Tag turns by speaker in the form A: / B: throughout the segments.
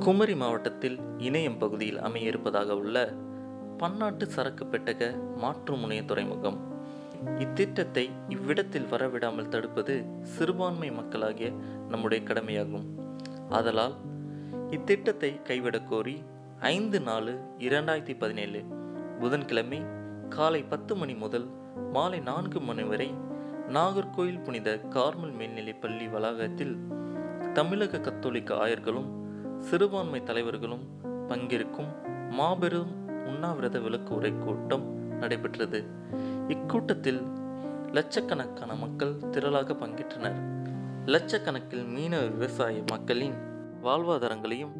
A: குமரி மாவட்டத்தில் இணையம் பகுதியில் அமைய இருப்பதாக உள்ள பன்னாட்டு சரக்கு பெட்டக மாற்று முனைய துறைமுகம். இத்திட்டத்தை இவ்விடத்தில் வரவிடாமல் தடுப்பது சிறுபான்மை மக்களாகிய நம்முடைய கடமையாகும். ஆதலால் இத்திட்டத்தை கைவிடக் கோரி 5/4/2017 புதன்கிழமை காலை 10 மணி முதல் மாலை 4 மணி வரை நாகர்கோயில் புனித கார்மல் மேல்நிலைப் பள்ளி வளாகத்தில் தமிழக கத்தோலிக்க ஆயர்களும் சிறுபான்மை தலைவர்களும் பங்கேற்கும் மாபெரும் உண்ணாவிரத விளக்கு உரை கூட்டம் நடைபெற்றது. இக்கூட்டத்தில் லட்சக்கணக்கான மக்கள் திரளாக பங்கேற்றனர். லட்சக்கணக்கில் மீனவ விவசாய மக்களின் வாழ்வாதாரங்களையும்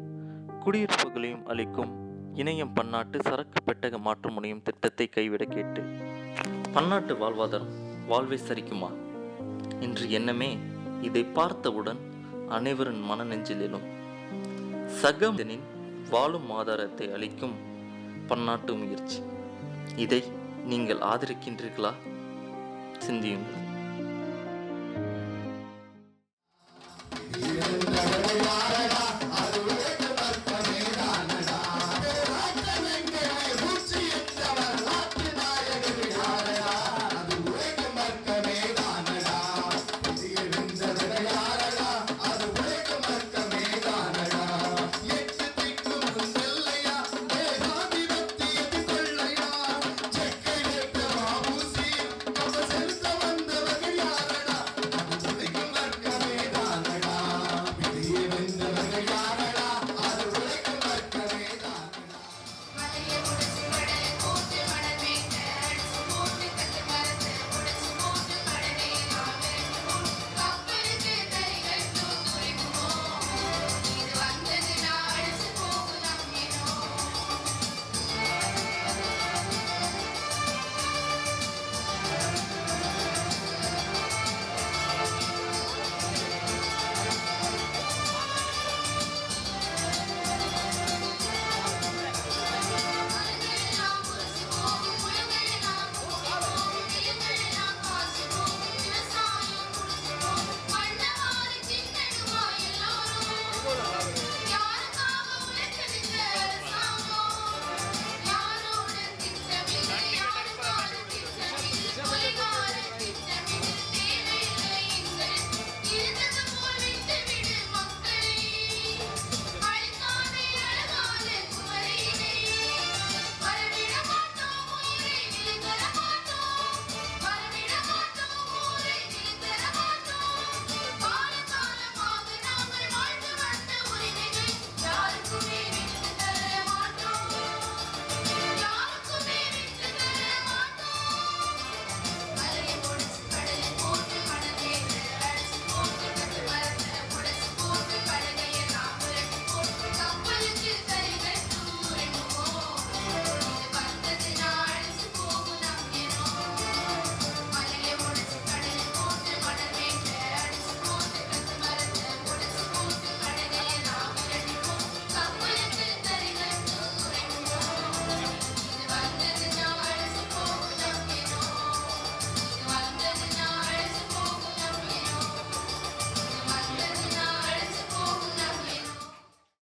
A: குடியிருப்புகளையும் அளிக்கும் இணையம் பன்னாட்டு சரக்கு பெட்டக மாற்று முனையும் திட்டத்தை கைவிட கேட்டு. பன்னாட்டு வாழ்வாதாரம் வாழ்வை சரிக்குமா என்று எண்ணமே இதை பார்த்தவுடன் அனைவரின் மன நெஞ்சிலும் சக மனிதனின் வாழும் ஆதாரத்தை அளிக்கும் பன்னாட்டு முயற்சி. இதை நீங்கள் ஆதரிக்கின்றீர்களா? சிந்தியுங்கள்.